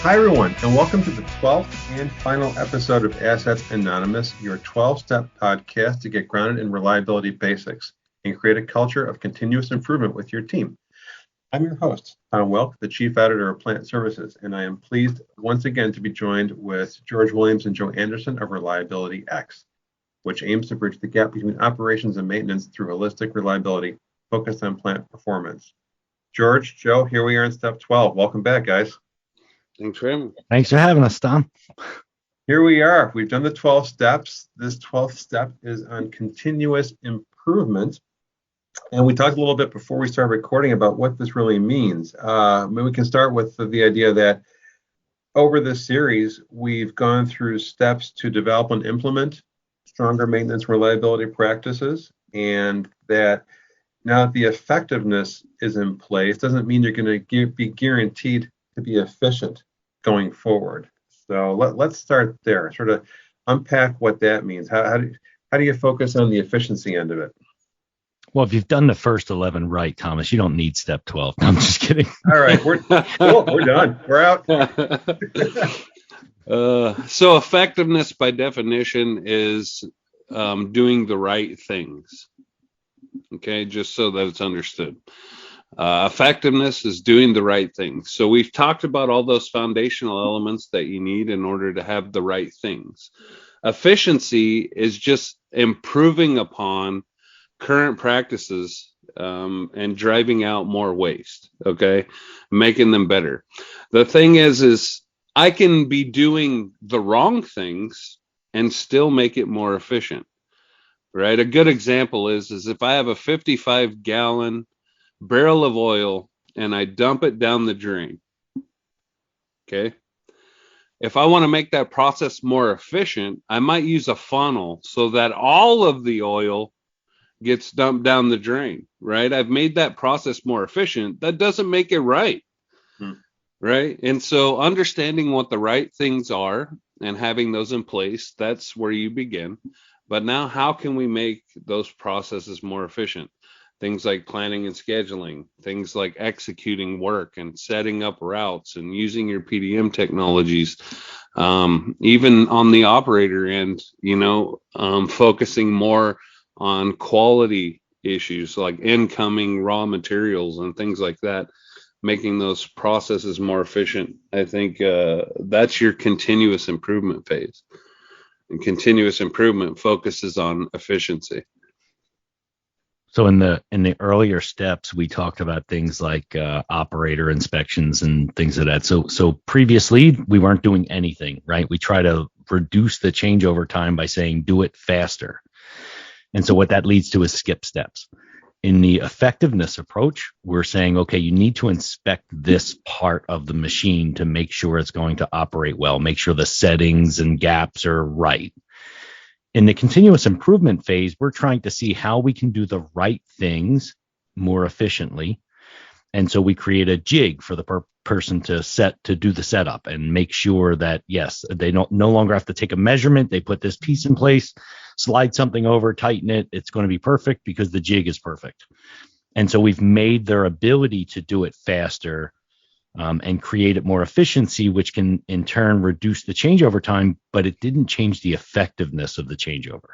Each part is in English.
Hi, everyone, and welcome to the 12th and final episode of Assets Anonymous, your 12-step podcast to get grounded in reliability basics and create a culture of continuous improvement with your team. I'm your host, Tom Welk, the Chief Editor of Plant Services, and I am pleased once again to be joined with George Williams and Joe Anderson of ReliabilityX, which aims to bridge the gap between operations and maintenance through holistic reliability focused on plant performance. George, Joe, here we are in step 12. Welcome back, guys. Thanks for having me. Thanks for having us, Tom. Here we are. We've done the 12 steps. This 12th step is on continuous improvement. And we talked a little bit before we started recording about what this really means. Maybe we can start with the idea that over this series, we've gone through steps to develop and implement stronger maintenance reliability practices, and that now that the effectiveness is in place, doesn't mean you're going to be guaranteed to be efficient going forward. So let's start there, sort of unpack what that means. How do you focus on the efficiency end of it? Well, if you've done the first 11 right, Thomas, you don't need step 12. I'm just kidding. All right, we're done. We're out. So effectiveness by definition is doing the right things. Okay, just so that it's understood. Effectiveness is doing the right things. So we've talked about all those foundational elements that you need in order to have the right things. Efficiency is just improving upon current practices and driving out more waste, okay, making them better. The thing is I can be doing the wrong things and still make it more efficient, right? A good example is if I have a 55-gallon barrel of oil and I dump it down the drain, okay, if I want to make that process more efficient, I might use a funnel so that all of the oil gets dumped down the drain, right? I've made that process more efficient. That doesn't make it right, right? And so understanding what the right things are and having those in place, that's where you begin. But now how can we make those processes more efficient? Things like planning and scheduling, things like executing work and setting up routes and using your PDM technologies, even on the operator end, focusing more on quality issues like incoming raw materials and things like that, making those processes more efficient. I think that's your continuous improvement phase. And continuous improvement focuses on efficiency. So in the earlier steps, we talked about things like operator inspections and things like that. So previously we weren't doing anything, right? We try to reduce the changeover time by saying do it faster. And so what that leads to is skip steps. In the effectiveness approach, we're saying, okay, you need to inspect this part of the machine to make sure it's going to operate well, make sure the settings and gaps are right. In the continuous improvement phase, we're trying to see how we can do the right things more efficiently. And so we create a jig for the person to do the setup and make sure that, yes, they no longer have to take a measurement. They put this piece in place, slide something over, tighten it. It's going to be perfect because the jig is perfect. And so we've made their ability to do it faster and create it more efficiency, which can in turn reduce the changeover time, but it didn't change the effectiveness of the changeover.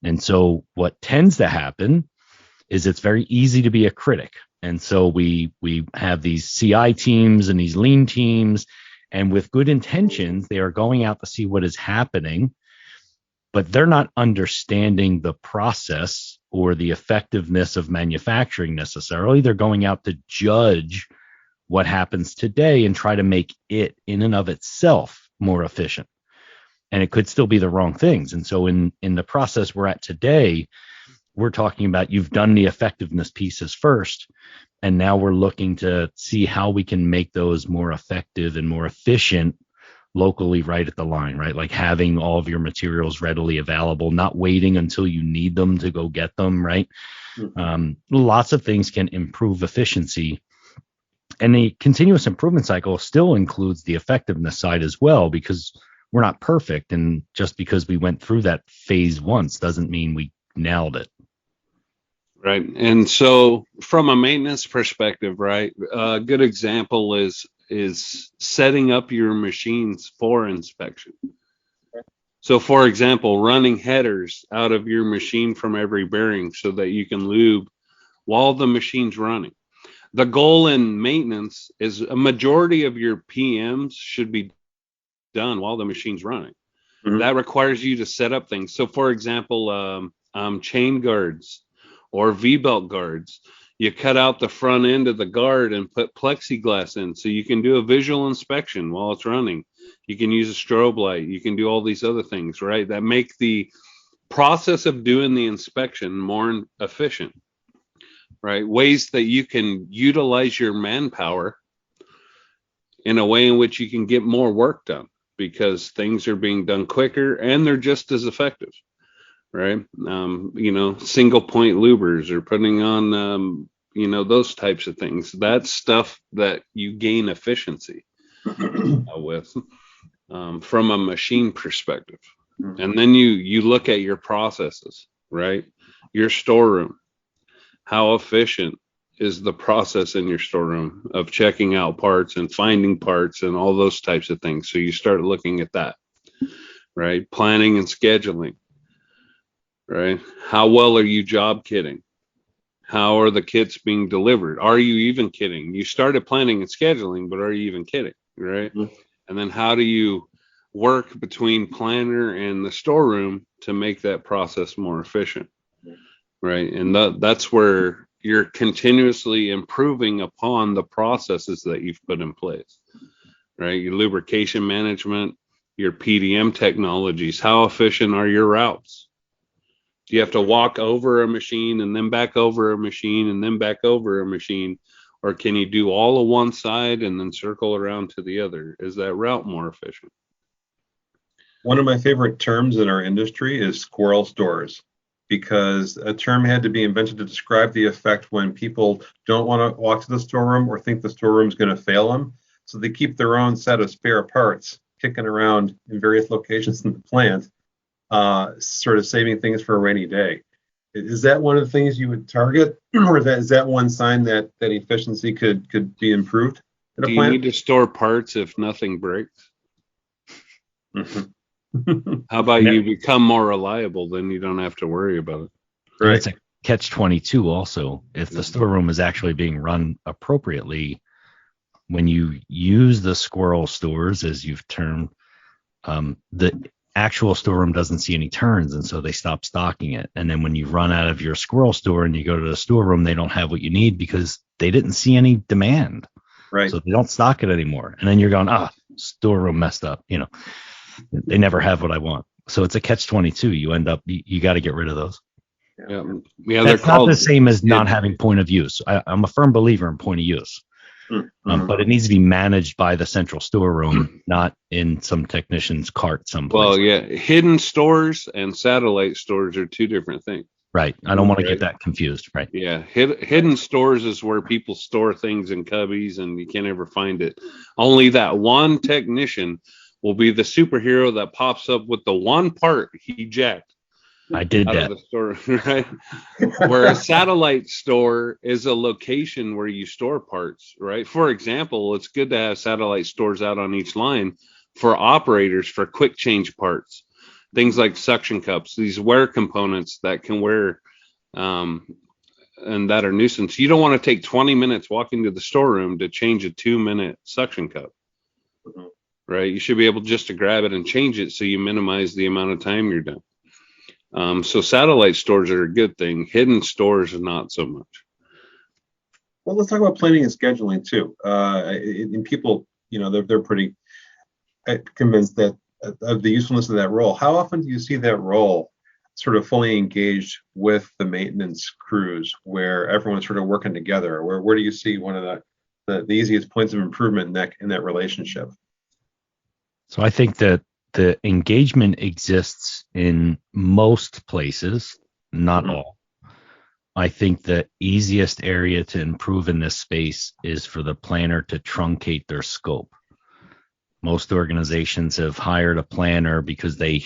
And so what tends to happen is it's very easy to be a critic. And so we have these CI teams and these lean teams, and with good intentions, they are going out to see what is happening, but they're not understanding the process or the effectiveness of manufacturing necessarily. They're going out to judge what happens today and try to make it in and of itself more efficient. And it could still be the wrong things. And so in the process we're at today, we're talking about you've done the effectiveness pieces first, and now we're looking to see how we can make those more effective and more efficient locally right at the line, right? Like having all of your materials readily available, not waiting until you need them to go get them, right? Lots of things can improve efficiency. And the continuous improvement cycle still includes the effectiveness side as well, because we're not perfect. And just because we went through that phase once doesn't mean we nailed it. Right. And so from a maintenance perspective, right, a good example is is setting up your machines for inspection. So, for example, running headers out of your machine from every bearing so that you can lube while the machine's running. The goal in maintenance is a majority of your PMs should be done while the machine's running. Mm-hmm. That requires you to set up things. So, for example, chain guards or V-belt guards, you cut out the front end of the guard and put plexiglass in so you can do a visual inspection while it's running. You can use a strobe light. You can do all these other things, right? That make the process of doing the inspection more efficient, right? Ways that you can utilize your manpower in a way in which you can get more work done because things are being done quicker and they're just as effective, right? Single point lubers or putting on, those types of things. That's stuff that you gain efficiency with. From a machine perspective. And then you look at your processes, right? Your storeroom. How efficient is the process in your storeroom of checking out parts and finding parts and all those types of things? So you start looking at that, right? Planning and scheduling, right? How well are you job kitting? How are the kits being delivered? Are you even kitting? You started planning and scheduling, but are you even kitting, right? Mm-hmm. And then how do you work between planner and the storeroom to make that process more efficient, right? And that's where you're continuously improving upon the processes that you've put in place, right? Your lubrication management, your PDM technologies, how efficient are your routes? Do you have to walk over a machine and then back over a machine and then back over a machine? Or can you do all of one side and then circle around to the other? Is that route more efficient? One of my favorite terms in our industry is squirrel stores, because a term had to be invented to describe the effect when people don't want to walk to the storeroom or think the storeroom's going to fail them. So they keep their own set of spare parts kicking around in various locations in the plant, sort of saving things for a rainy day. Is that one of the things you would target, or is that one sign that efficiency could be improved in a plant? Do you need to store parts if nothing breaks? Mm-hmm. How about you become more reliable? Then you don't have to worry about it. Right. It's a catch-22 also. If the storeroom is actually being run appropriately, when you use the squirrel stores, as you've termed, the actual storeroom doesn't see any turns, and so they stop stocking it. And then when you run out of your squirrel store and you go to the storeroom, they don't have what you need because they didn't see any demand. Right. So they don't stock it anymore. And then you're going, storeroom messed up. They never have what I want. So it's a catch-22. You end up, you got to get rid of those. Yeah. That's not the same as not having point of use. I'm a firm believer in point of use. Mm-hmm. But it needs to be managed by the central storeroom, not in some technician's cart someplace. Well, yeah, hidden stores and satellite stores are two different things. Right. I don't want to get that confused. Right. Yeah. Hidden stores is where people store things in cubbies and you can't ever find it. Only that one technician will be the superhero that pops up with the one part he jacked. I did out that. Of the store, right? Where a satellite store is a location where you store parts, right? For example, it's good to have satellite stores out on each line for operators for quick change parts. Things like suction cups, these wear components that can wear and that are nuisance. You don't want to take 20 minutes walking to the storeroom to change a 2-minute suction cup, right? You should be able just to grab it and change it so you minimize the amount of time you're done. So satellite stores are a good thing. Hidden stores are not so much. Well, let's talk about planning and scheduling too. And people, they're pretty convinced that of the usefulness of that role. How often do you see that role sort of fully engaged with the maintenance crews, where everyone's sort of working together? Where do you see one of the easiest points of improvement in that relationship? So I think that the engagement exists in most places, not all. I think the easiest area to improve in this space is for the planner to truncate their scope. Most organizations have hired a planner because they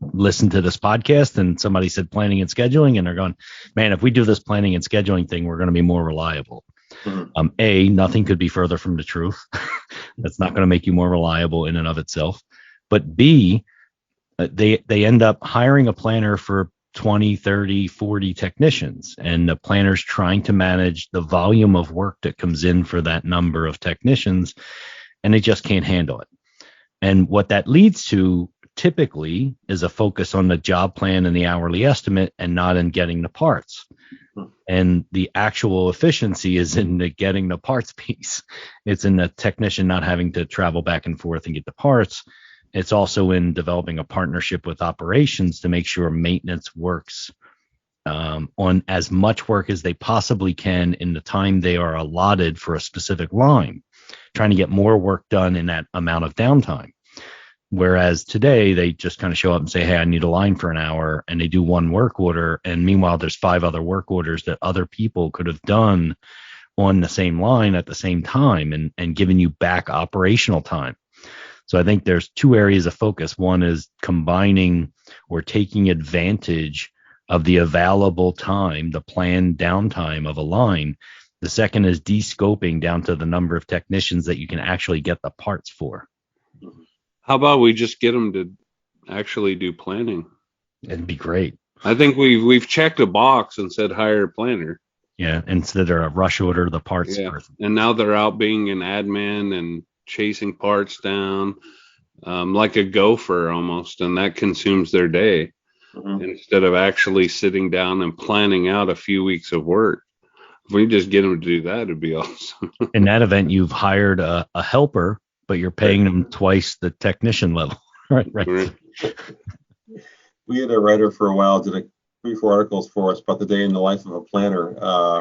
listened to this podcast and somebody said planning and scheduling, and they're going, man, if we do this planning and scheduling thing, we're going to be more reliable. Nothing could be further from the truth. That's not going to make you more reliable in and of itself. But B, they end up hiring a planner for 20, 30, 40 technicians, and the planner's trying to manage the volume of work that comes in for that number of technicians, and they just can't handle it. And what that leads to typically is a focus on the job plan and the hourly estimate, and not in getting the parts. And the actual efficiency is in the getting the parts piece. It's in the technician not having to travel back and forth and get the parts. It's also in developing a partnership with operations to make sure maintenance works on as much work as they possibly can in the time they are allotted for a specific line, trying to get more work done in that amount of downtime. Whereas today they just kind of show up and say, hey, I need a line for an hour, and they do one work order. And meanwhile, there's 5 other work orders that other people could have done on the same line at the same time, and given you back operational time. So I think there's 2 areas of focus. One is combining or taking advantage of the available time, the planned downtime of a line. The second is de-scoping down to the number of technicians that you can actually get the parts for. How about we just get them to actually do planning? It'd be great. I think we've checked a box and said hire a planner. Yeah, instead of a rush order the parts person. And now they're out being an admin and chasing parts down like a gopher almost, and that consumes their day instead of actually sitting down and planning out a few weeks of work. If we just get them to do that, it'd be awesome. In that event, you've hired a helper, but you're paying them twice the technician level. Right. We had a writer for a while, did 3-4 articles for us about the day in the life of a planner.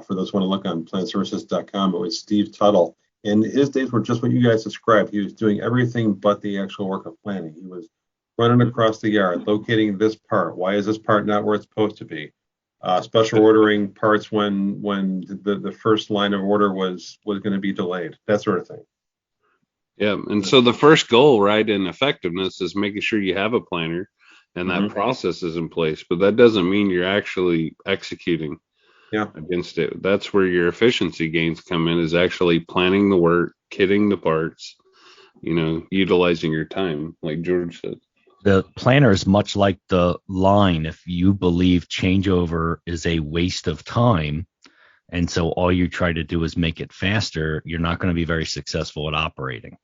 For those who want to look on planservices.com, it was Steve Tuttle. And his days were just what you guys described. He was doing everything but the actual work of planning. He was running across the yard, locating this part. Why is this part not where it's supposed to be? Special ordering parts when the first line of order was going to be delayed, that sort of thing. Yeah, and so the first goal, right, in effectiveness is making sure you have a planner and that process is in place. But that doesn't mean you're actually executing against it. That's where your efficiency gains come in, is actually planning the work, kitting the parts, utilizing your time, like George said. The planner is much like the line. If you believe changeover is a waste of time, and so all you try to do is make it faster, you're not going to be very successful at operating.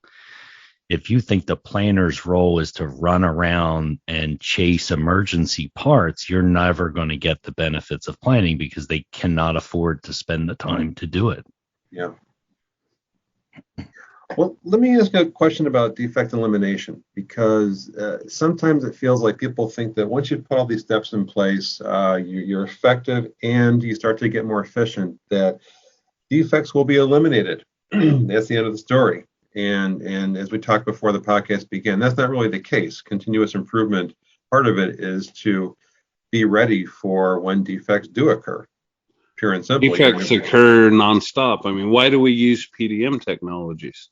If you think the planner's role is to run around and chase emergency parts, you're never going to get the benefits of planning because they cannot afford to spend the time to do it. Yeah. Well, let me ask a question about defect elimination, because sometimes it feels like people think that once you put all these steps in place, you're effective and you start to get more efficient, that defects will be eliminated. That's the end of the story. And as we talked before the podcast began, that's not really the case. Continuous improvement, part of it is to be ready for when defects do occur. Pure and simple. Defects occur nonstop. I mean, why do we use PDM technologies?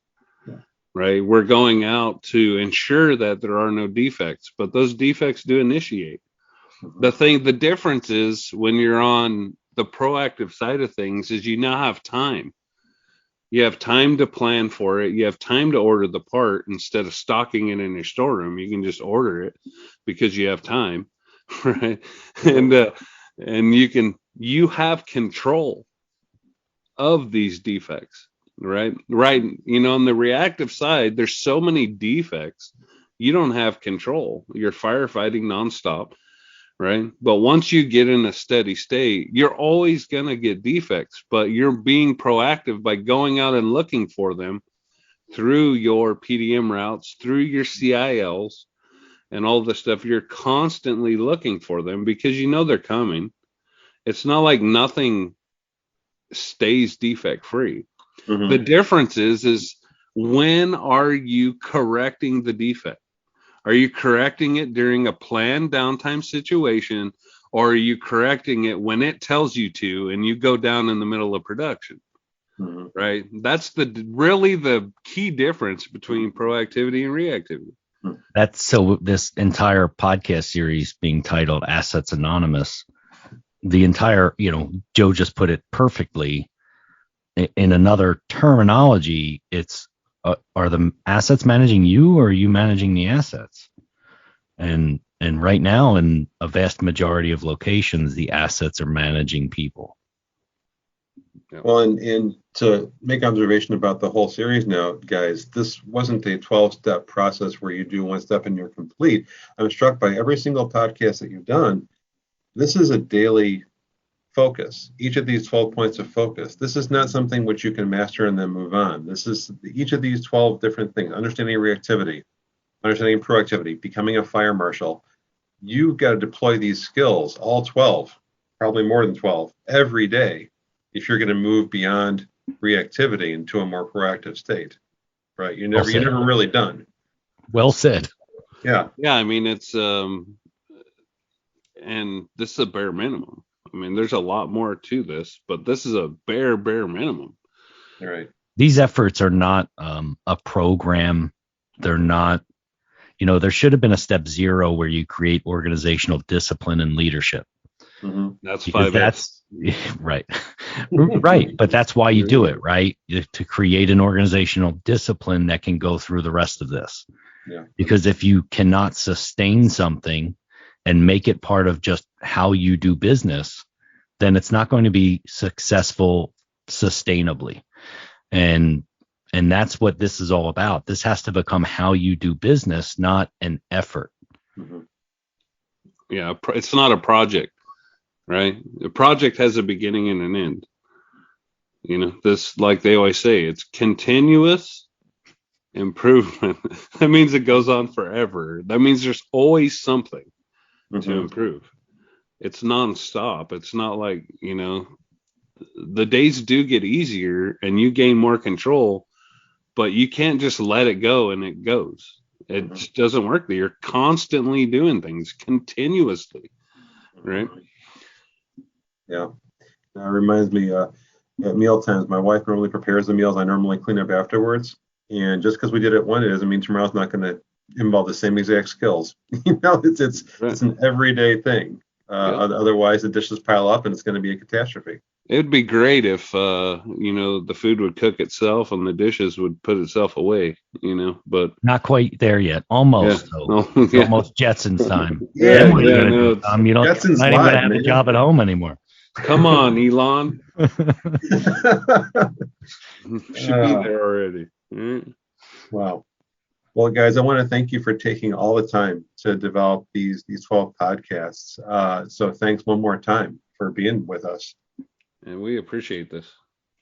Right? We're going out to ensure that there are no defects, but those defects do initiate. The difference is when you're on the proactive side of things is you now have time. You have time to plan for it. You have time to order the part instead of stocking it in your storeroom. You can just order it because you have time, right? And you have control of these defects. Right. On the reactive side, there's so many defects, you don't have control. You're firefighting nonstop. Right. But once you get in a steady state, you're always going to get defects, but you're being proactive by going out and looking for them through your PDM routes, through your CILs and all the stuff. You're constantly looking for them because they're coming. It's not like nothing stays defect free. The difference is when are you correcting the defect? Are you correcting it during a planned downtime situation, or are you correcting it when it tells you to and you go down in the middle of production? Right? That's really the key difference between proactivity and reactivity. That's so this entire podcast series being titled Assets Anonymous, the entire, Joe just put it perfectly. in another terminology, it's are the assets managing you, or are you managing the assets? And right now, in a vast majority of locations, the assets are managing people. Well, and to make observation about the whole series now, guys, this wasn't a 12-step process where you do one step and you're complete. I'm struck by every single podcast that you've done. This is a daily focus. Each of these 12 points of focus. This is not something which you can master and then move on. This is each of these 12 different things. Understanding reactivity, understanding proactivity, becoming a fire marshal. You've got to deploy these skills, all 12, probably more than 12, every day, if you're going to move beyond reactivity into a more proactive state, right? You're never really done. Well said. Yeah. Yeah. I mean, it's, and this is a bare minimum. I mean, there's a lot more to this, but this is a bare minimum. All right. These efforts are not a program. They're not, there should have been a step 0 where you create organizational discipline and leadership. Mm-hmm. That's because 5. That's right. Right. But that's why you do it, right? To create an organizational discipline that can go through the rest of this. Yeah. Because if you cannot sustain something and make it part of just how you do business, then it's not going to be successful sustainably. And that's what this is all about. This has to become how you do business, not an effort. Mm-hmm. Yeah, it's not a project, right? A project has a beginning and an end. This, like they always say, it's continuous improvement. That means it goes on forever. That means there's always something to improve. It's nonstop. It's not like, the days do get easier and you gain more control, but you can't just let it go and it goes. It just doesn't work. You're constantly doing things continuously, right? Yeah. That reminds me, at meal times, my wife normally prepares the meals. I normally clean up afterwards. And just because we did it one, it doesn't mean tomorrow's not going to involve the same exact skills. It's an everyday thing. Otherwise, the dishes pile up and it's going to be a catastrophe. It'd be great if, the food would cook itself and the dishes would put itself away, but not quite there yet. Almost. Yeah. Though. It's almost Jetsons time. Yeah. You don't even have a job at home anymore. Come on, Elon. Should be there already. Wow. Well, guys, I want to thank you for taking all the time to develop these 12 podcasts. So thanks one more time for being with us. And we appreciate this.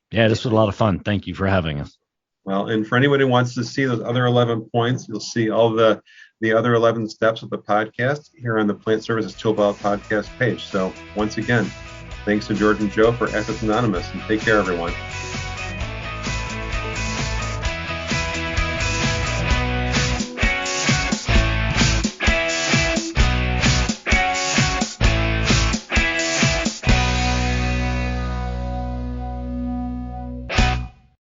Yeah, this was a lot of fun. Thank you for having us. Well, and for anyone who wants to see those other 11 points, you'll see all the other 11 steps of the podcast here on the Plant Services Toolbelt podcast page. So once again, thanks to George and Joe for Assets Anonymous, and take care, everyone.